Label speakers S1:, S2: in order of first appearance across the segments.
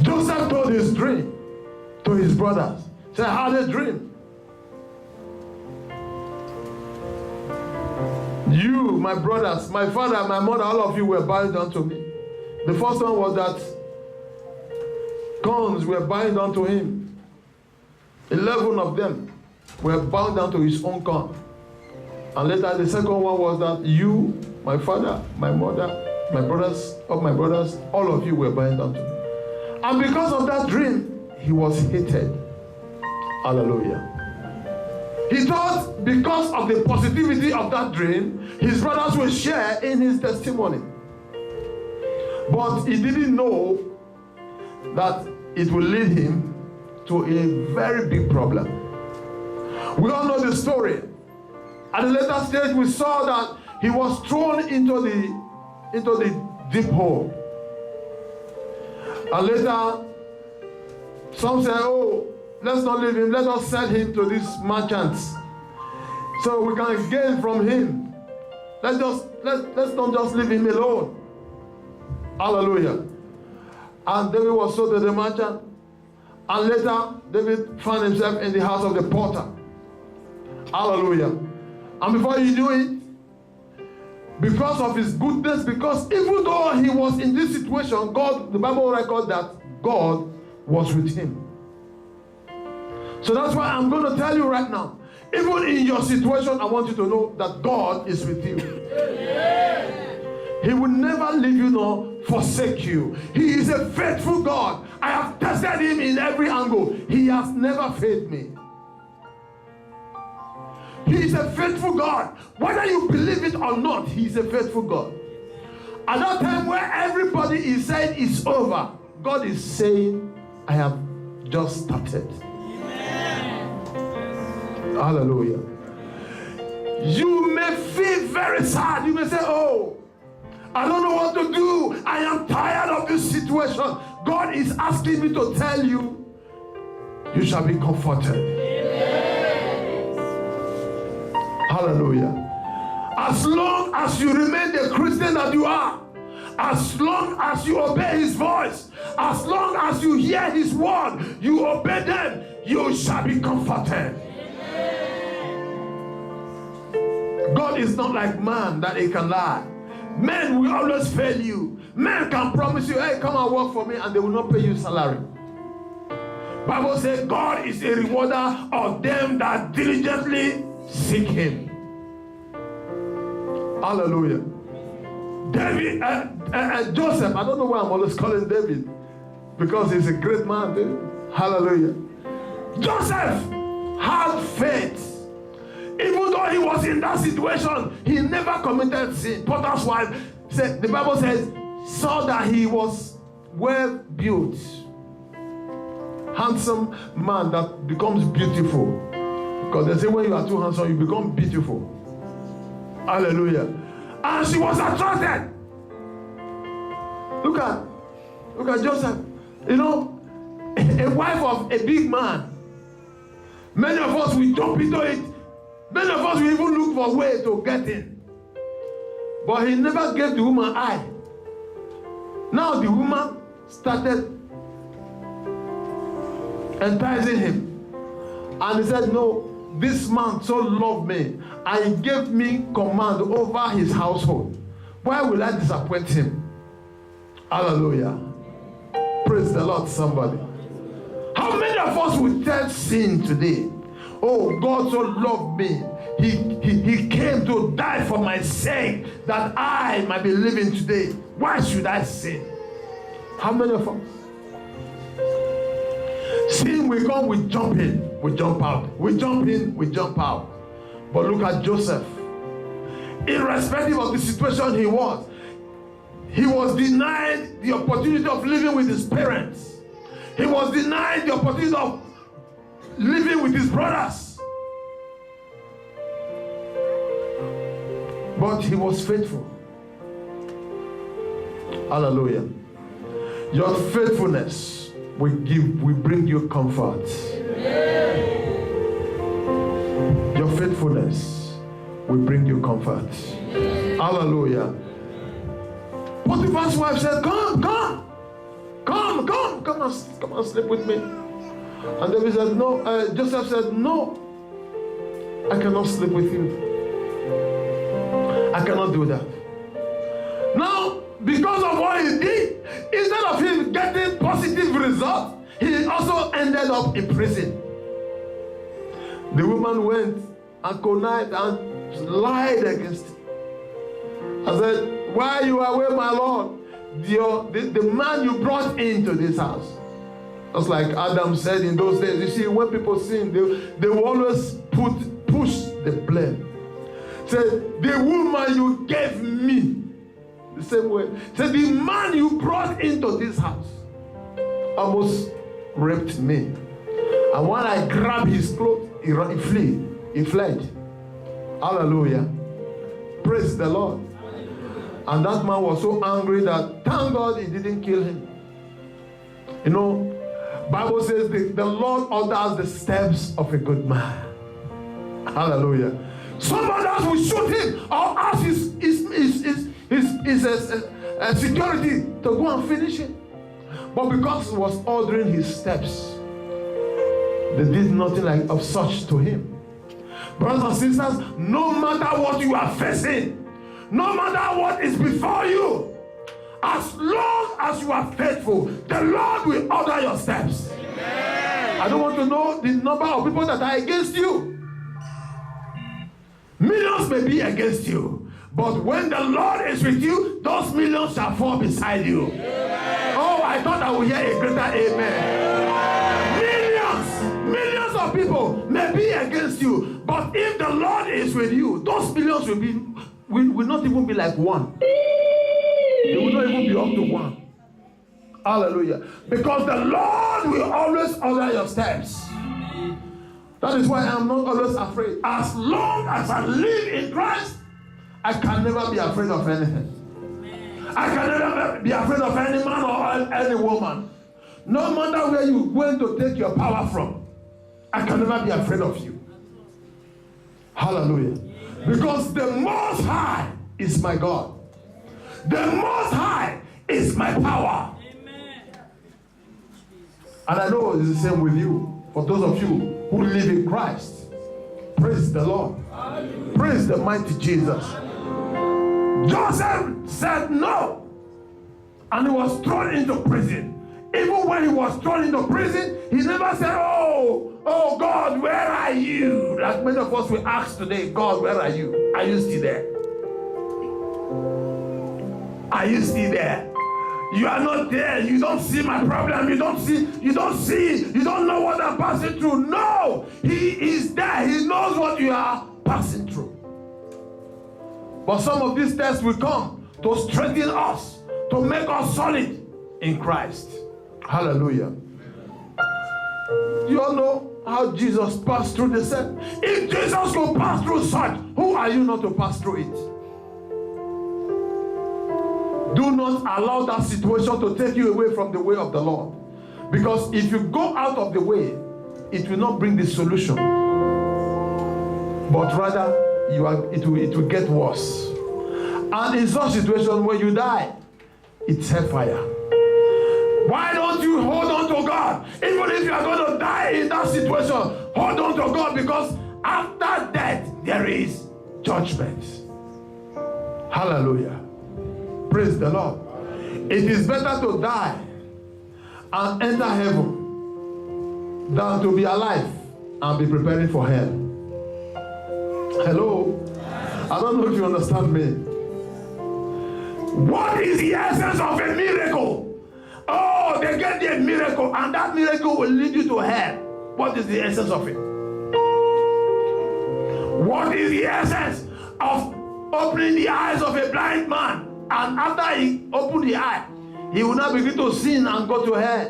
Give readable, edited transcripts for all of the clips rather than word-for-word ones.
S1: Joseph told his dream to his brothers. He said, I had a dream. You, my brothers, my father, my mother, all of you were bowing down to me. The first one was that corns were bowing down to him. 11 of them were bowing down to his own corn. And later the second one was that you, my father, my mother, my brothers, all of you were bowing down to me. And because of that dream, he was hated. Hallelujah. He thought because of the positivity of that dream, his brothers will share in his testimony. But he didn't know that it will lead him to a very big problem. We all know the story. At a later stage, we saw that he was thrown into the deep hole. And later, some say, oh, let's not leave him. Let us sell him to these merchants so we can gain from him. Let's not just leave him alone. Hallelujah. And David was sold to the merchant. And later, David found himself in the house of the potter. Hallelujah. And before he knew it, because of his goodness, because even though he was in this situation, God, the Bible records that God was with him. So that's why I'm going to tell you right now, even in your situation, I want you to know that God is with you. He will never leave you nor forsake you. He is a faithful God. I have tested him in every angle. He has never failed me. He is a faithful God. Whether you believe it or not, he is a faithful God. At that time where everybody is saying it's over, God is saying, I have just started. Hallelujah. You may feel very sad. You may say, oh, I don't know what to do. I am tired of this situation. God is asking me to tell you, you shall be comforted. Hallelujah. As long as you remain the Christian that you are, as long as you obey his voice, as long as you hear his word, you obey them, you shall be comforted. God is not like man that he can lie. Men will always fail you. Men can promise you, hey, come and work for me, and they will not pay you salary. Bible says God is a rewarder of them that diligently seek him. Hallelujah. David, Joseph, I don't know why I'm always calling David, because he's a great man, dude. Hallelujah. Joseph had faith. Even though he was in that situation, he never committed sin. Potter's wife said, the Bible says, saw that he was well built. Handsome man that becomes beautiful. Because they say when you are too handsome, you become beautiful. Hallelujah. And she was attracted. Look at Joseph. You know, a wife of a big man. Many of us, we jump into it. Many of us will even look for a way to get in. But he never gave the woman eye. Now the woman started enticing him. And he said, no, this man so loved me and he gave me command over his household. Why will I disappoint him? Hallelujah. Praise the Lord, somebody. How many of us will tell sin today? Oh, God so loved me. He came to die for my sake that I might be living today. Why should I sin? How many of us? Sin will come, we jump in, we jump out. We jump in, we jump out. But look at Joseph. Irrespective of the situation he was denied the opportunity of living with his parents. He was denied the opportunity of living with his brothers. But he was faithful. Hallelujah. Your faithfulness will bring you comfort. Your faithfulness will bring you comfort. Hallelujah. Potiphar's wife said, come come and sleep with me. And David said, no. Joseph said, no, I cannot sleep with you. I cannot do that. Now, because of what he did, instead of him getting positive results, he also ended up in prison. The woman went and connived and lied against him. I said, while you are away, my Lord, the man you brought into this house. Just like Adam said in those days, you see, when people sin, they will always push the blame. Say, the woman you gave me, the same way. Say, the man you brought into this house almost raped me. And when I grabbed his clothes, he fled. Hallelujah. Praise the Lord. And that man was so angry that, thank God, he didn't kill him. You know, Bible says the Lord orders the steps of a good man. Hallelujah. Somebody else will shoot him or ask his security to go and finish it. But because he was ordering his steps, they did nothing of such to him. Brothers and sisters, no matter what you are facing, no matter what is before you, as long as you are faithful, the Lord will order your steps. Amen. I don't want to know the number of people that are against you. Millions may be against you, but when the Lord is with you, those millions shall fall beside you. Amen. Oh, I thought I would hear a greater amen. Amen. Millions of people may be against you, but if the Lord is with you, those millions will not even be like one. They will not even be up to one. Hallelujah. Because the Lord will always order your steps. That is why I'm not always afraid. As long as I live in Christ, I can never be afraid of anything. I can never be afraid of any man or any woman. No matter where you're going to take your power from, I can never be afraid of you. Hallelujah. Because the Most High is my God. The Most High is my power. Amen. And I know it's the same with you. For those of you who live in Christ, praise the Lord. Hallelujah. Praise the mighty Jesus. Hallelujah. Joseph said no, and he was thrown into prison. Even when he was thrown into prison, he never said, oh God, where are you? Like many of us will ask today, God, where are you? Are you still there? Are you still there? You are not there. You don't see my problem. You don't know what I'm passing through. No, he is there. He knows what you are passing through. But some of these tests will come to strengthen us, to make us solid in Christ. Hallelujah. You all know how Jesus passed through the same. If Jesus could pass through such, who are you not to pass through it? Do not allow that situation to take you away from the way of the Lord. Because if you go out of the way, it will not bring the solution. But rather, it will get worse. And in such situation, when you die, it's hellfire. Why don't you hold on to God? Even if you are going to die in that situation, hold on to God, because after death, there is judgment. Hallelujah. Praise the Lord. It is better to die and enter heaven than to be alive and be preparing for hell. Hello? I don't know if you understand me. What is the essence of a miracle? Oh, they get their miracle, and that miracle will lead you to hell. What is the essence of it? What is the essence of opening the eyes of a blind man? And after he opened the eye, he will now begin to sin and go to hell.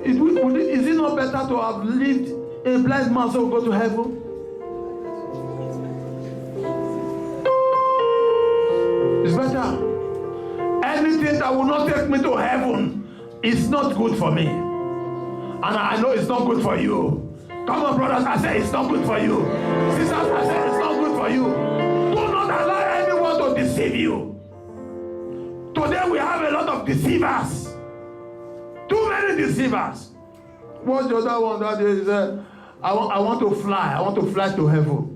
S1: Is it not better to have lived a blind man so go to heaven? It's better. Anything that will not take me to heaven is not good for me. And I know it's not good for you. Come on, brothers, I say it's not good for you. Sisters, I say it's not good for you. Do not allow anyone to deceive you. Today we have a lot of deceivers. many deceivers. What's the other one that day? He said, I want to fly. I want to fly to heaven.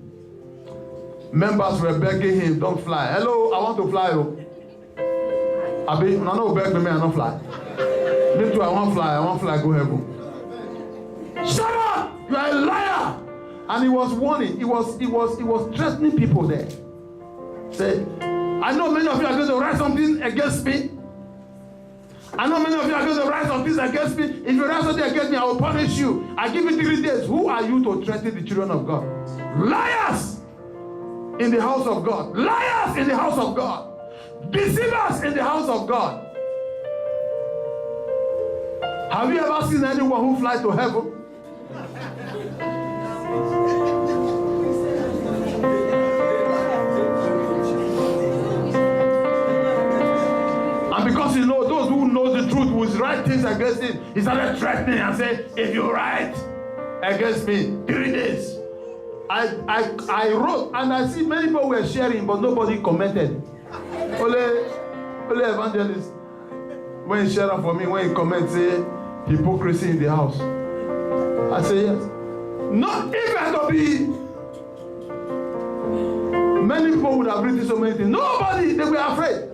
S1: Members were begging him, don't fly. Hello, I want to fly. I be, no, beg me, I don't fly. Me too, I want to fly, go heaven. Shut up! You are a liar! And he was warning, he was threatening people there. Say, I know many of you are going to write something against me. I know many of you are going to write something against me. If you write something against me, I will punish you. I give you 3 days. Who are you to threaten the children of God? Liars in the house of God. Liars in the house of God. Deceivers in the house of God. Have you ever seen anyone who flies to heaven? And because you know those who know the truth will write things against him, he started threatening and said, if you write against me 3 days. I wrote, and I see many people were sharing, but nobody commented. Only evangelist, when he shared for me, when he comments, say hypocrisy in the house. I say yes. Not even to be. Many people would have written so many things. Nobody, they were afraid.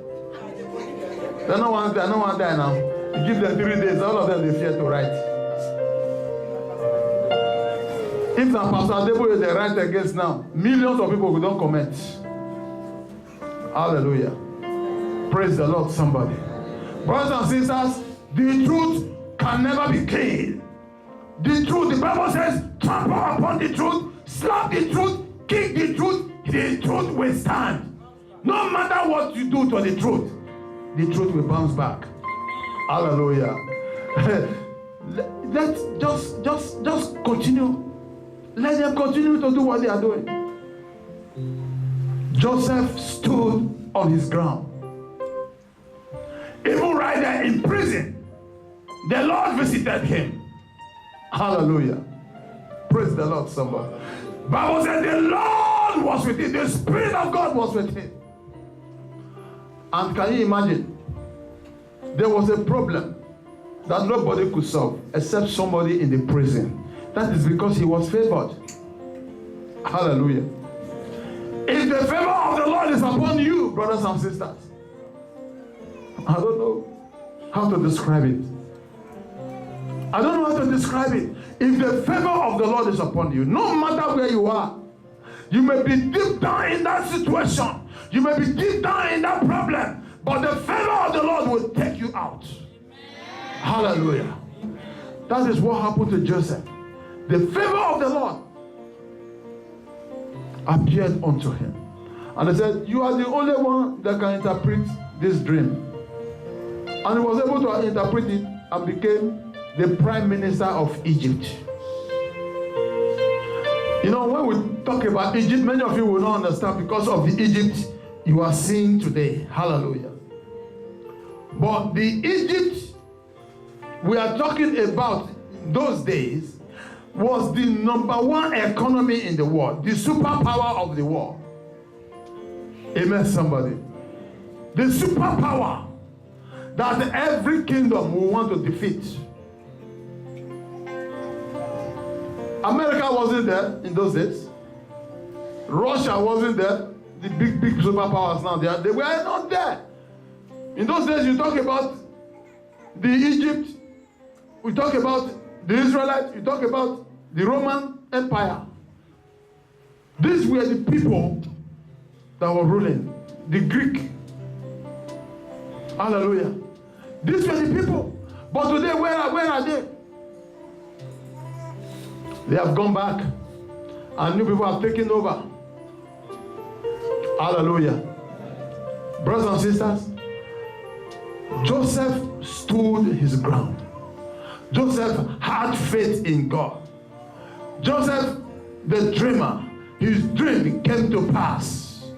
S1: They don't want to die now. You give them 3 days, all of them they fear to write. If the Pastor Debo they write against now, millions of people will don't comment. Hallelujah. Praise the Lord, somebody. Brothers and sisters, the truth can never be killed. The truth, the Bible says, trample upon the truth, slap the truth, kick the truth will stand. No matter what you do to the truth will bounce back. Hallelujah. Let's just continue. Let them continue to do what they are doing. Joseph stood on his ground. Even right there in prison, the Lord visited him. Hallelujah. Praise the Lord, somebody. Bible said the Lord was with him. The Spirit of God was with him. And can you imagine? There was a problem that nobody could solve except somebody in the prison. That is because he was favored. Hallelujah. If the favor of the Lord is upon you, brothers and sisters, I don't know how to describe it. I don't know how to describe it. If the favor of the Lord is upon you, no matter where you are, you may be deep down in that situation. You may be deep down in that problem, but the favor of the Lord will take you out. Hallelujah. That is what happened to Joseph. The favor of the Lord appeared unto him. And he said, you are the only one that can interpret this dream. And he was able to interpret it and became the prime minister of Egypt. You know, when we talk about Egypt, many of you will not understand because of the Egypt you are seeing today. Hallelujah. But the Egypt we are talking about those days was the #1 economy in the world, the superpower of the world. Amen, somebody. The superpower that every kingdom will want to defeat. America wasn't there in those days. Russia wasn't there. The big superpowers now, they were not there. In those days, you talk about the Egypt, we talk about the Israelites, you talk about the Roman Empire. These were the people that were ruling. The Greek. Hallelujah. These were the people. But today, where are they? They have gone back. And new people have taken over. Hallelujah. Brothers and sisters, Joseph stood his ground. Joseph had faith in God. Joseph, the dreamer, his dream came to pass.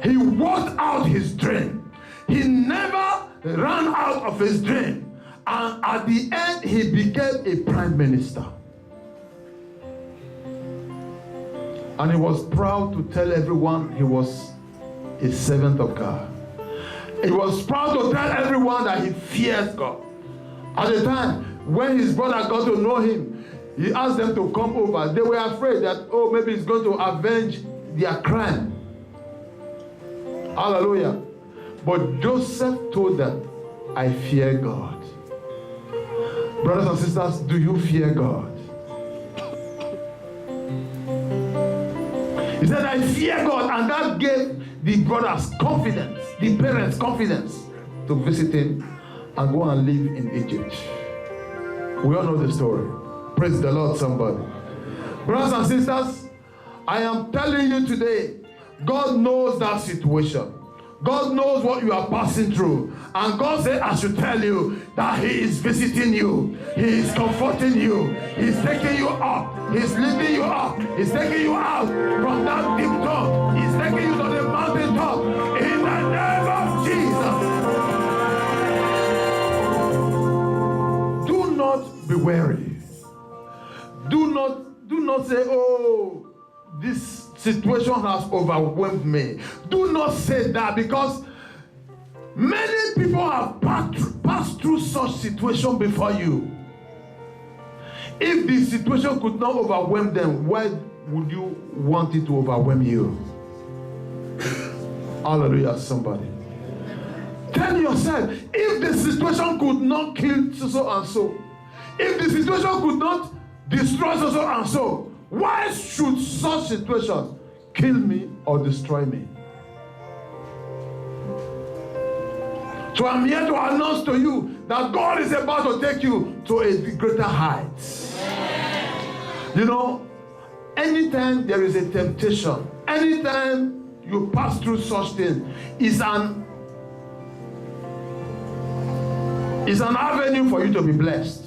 S1: He worked out his dream. He never ran out of his dream. And at the end, he became a prime minister. And he was proud to tell everyone he was a servant of God. He was proud to tell everyone that he feared God. At the time, When his brother got to know him, he asked them to come over. They were afraid that, oh, maybe he's going to avenge their crime. Hallelujah. But Joseph told them, I fear God. Brothers and sisters, do you fear God? He said, I fear God. And that gave the brothers confidence, the parents confidence to visit him and go and live in Egypt. We all know the story. Praise the Lord, somebody. Brothers and sisters, I am telling you today, God knows that situation. God knows what you are passing through. And God said, I should tell you that He is visiting you. He is comforting you. He's taking you up. He's lifting you up. He's taking you out from that deep dark. He's taking you to the mountain top. In the name of Jesus. Do not be weary. Do not say, oh, this situation has overwhelmed me. Do not say that, because many people have passed through such situation before you. If the situation could not overwhelm them, why would you want it to overwhelm you? Hallelujah, somebody. Tell yourself, if the situation could not kill so and so, if the situation could not destroy so and so, why should such situation kill me or destroy me? So I'm here to announce to you that God is about to take you to a greater height. You know, anytime there is a temptation, anytime you pass through such things, is an avenue for you to be blessed.